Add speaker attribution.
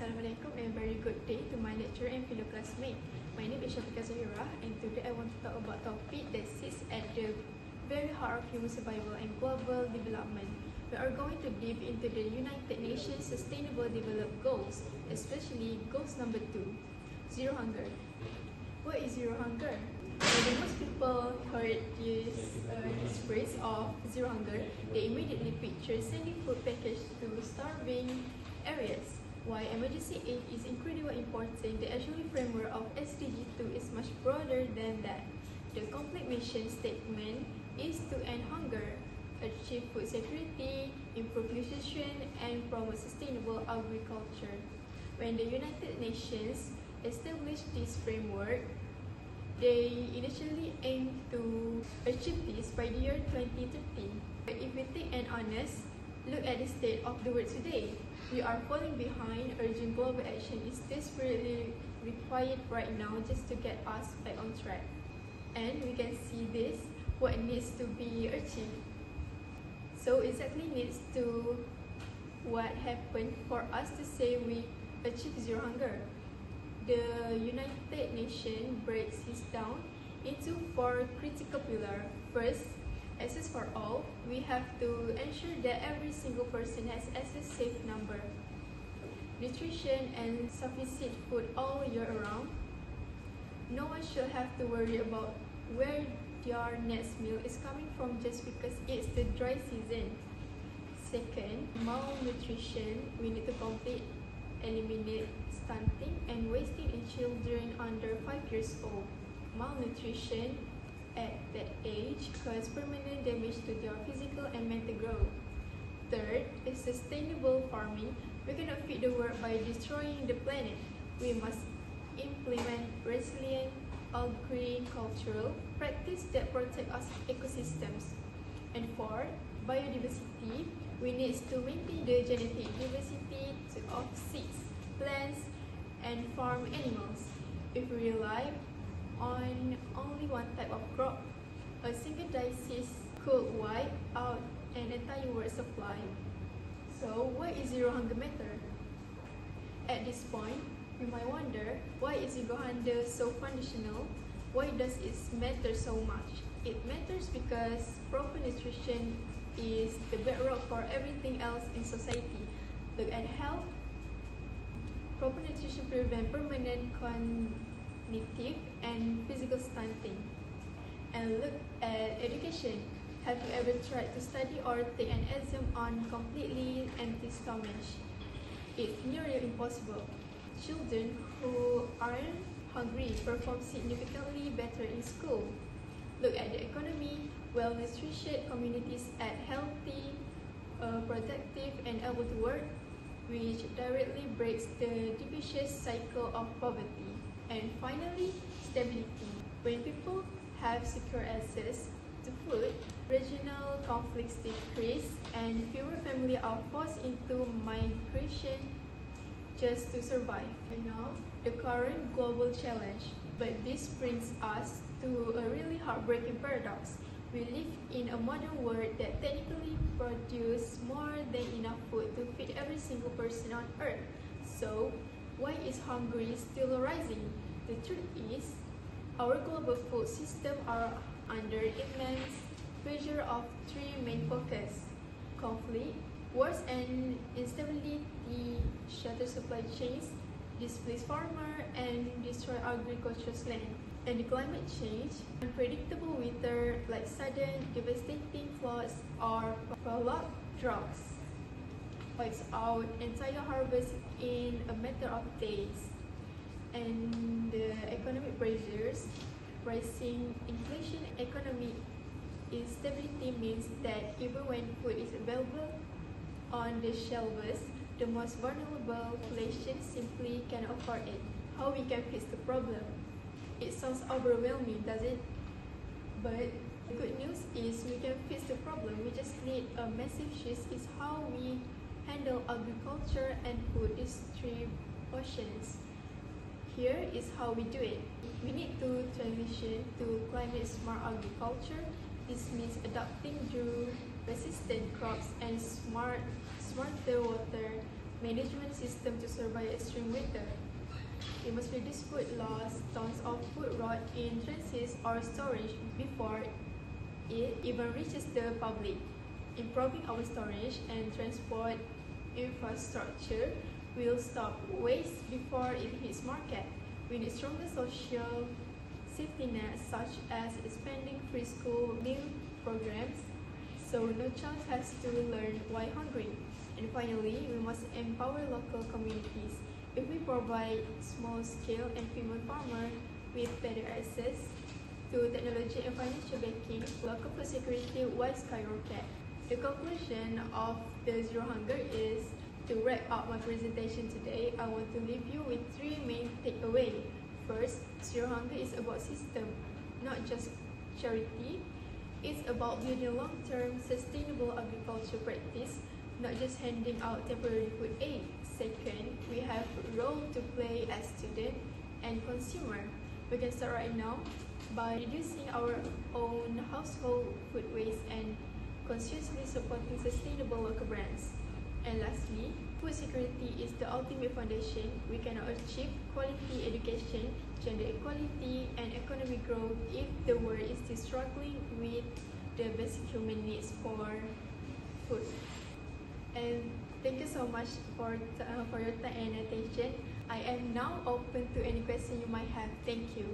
Speaker 1: Assalamualaikum and a very good day to my lecturer and fellow classmates. My name is Syafiqah Zahira and today I want to talk about a topic that sits at the very heart of human survival and global development. We are going to dive into the United Nations Sustainable Development Goals, especially goals number 2, zero hunger. What is zero hunger? When most people heard this phrase of zero hunger, they immediately picture sending food package to starving areas. While emergency aid is incredibly important, the actual framework of SDG 2 is much broader than that. The complete mission statement is to end hunger, achieve food security, improve nutrition, and promote sustainable agriculture. When the United Nations established this framework, they initially aimed to achieve this by the year 2030. But if we take an honest look at the state of the world today, we are falling behind. Urgent global action is desperately required right now just to get us back on track. And we can see this, what needs to be achieved. So exactly needs to what happened for us to say we achieve zero hunger. The United Nations breaks this down into 4 critical pillars. First, access for all. We have to ensure that every single person has access to safe number, nutrition and sufficient food all year round. No one should have to worry about where their next meal is coming from just because it's the dry season. Second, malnutrition. We need to eliminate stunting and wasting in children under 5 years old. Malnutrition at that age cause permanent damage to their physical and mental growth. Third is sustainable farming. We cannot feed the world by destroying the planet. We must implement resilient agricultural practice that protect our ecosystems. And fourth, biodiversity. We need to maintain the genetic diversity of seeds, plants, and farm animals. If we rely on only one type of crop, a single disease could wipe out an entire world supply. So why is zero hunger matter? At this point, you might wonder, why is zero hunger so foundational? Why does it matter so much? It matters because proper nutrition is the bedrock for everything else in society. Look at health. Proper nutrition prevents permanent cognitive and physical stunting. And look at education. Have you ever tried to study or take an exam on completely empty stomach? It's nearly impossible. Children who aren't hungry perform significantly better in school. Look at the economy. Well-nutritioned communities are healthy, productive, and able to work, which directly breaks the vicious cycle of poverty. And finally, stability. When people have secure access to food, regional conflicts decrease and fewer families are forced into migration just to survive. And now, the current global challenge. But this brings us to a really heartbreaking paradox. We live in a modern world that technically produces more than enough food to feed every single person on Earth. So, why is hunger still rising? The truth is, our global food system are under immense pressure of 3 main focuses: conflict, wars and instability, shatter supply chains, displace farmers, and destroy agricultural land. And the climate change, unpredictable winter like sudden devastating floods or prolonged droughts, wipes out entire harvest in a matter of days. And the economic pressures, rising inflation, economic instability means that even when food is available on the shelves, the most vulnerable population simply cannot afford it. How we can fix the problem? It sounds overwhelming, does it? But the good news is we can fix the problem. We just need a massive shift in how we handle agriculture and food distributions. Here is how we do it. We need to transition to climate-smart agriculture. This means adopting drought-resistant crops and smarter water management system to survive extreme weather. We must reduce food loss, tons of food rot in transit or storage before it even reaches the public. Improving our storage and transport infrastructure will stop waste before it hits market. We need stronger social safety nets such as expanding free school meal programs so no child has to learn why hungry. And finally, we must empower local communities. If we provide small-scale and female farmers with better access to technology and financial backing, local food security will skyrocket. The conclusion of the Zero Hunger is, to wrap up my presentation today, I want to leave you with 3 main takeaways. First, Zero Hunger is about system, not just charity. It's about building long-term sustainable agriculture practice, not just handing out temporary food aid. Second, we have a role to play as student and consumer. We can start right now by reducing our own household food waste and consciously supporting sustainable local brands. And lastly, food security is the ultimate foundation. We cannot achieve quality education, gender equality, and economic growth if the world is still struggling with the basic human needs for food. And thank you so much for your time and attention. I am now open to any question you might have. Thank you.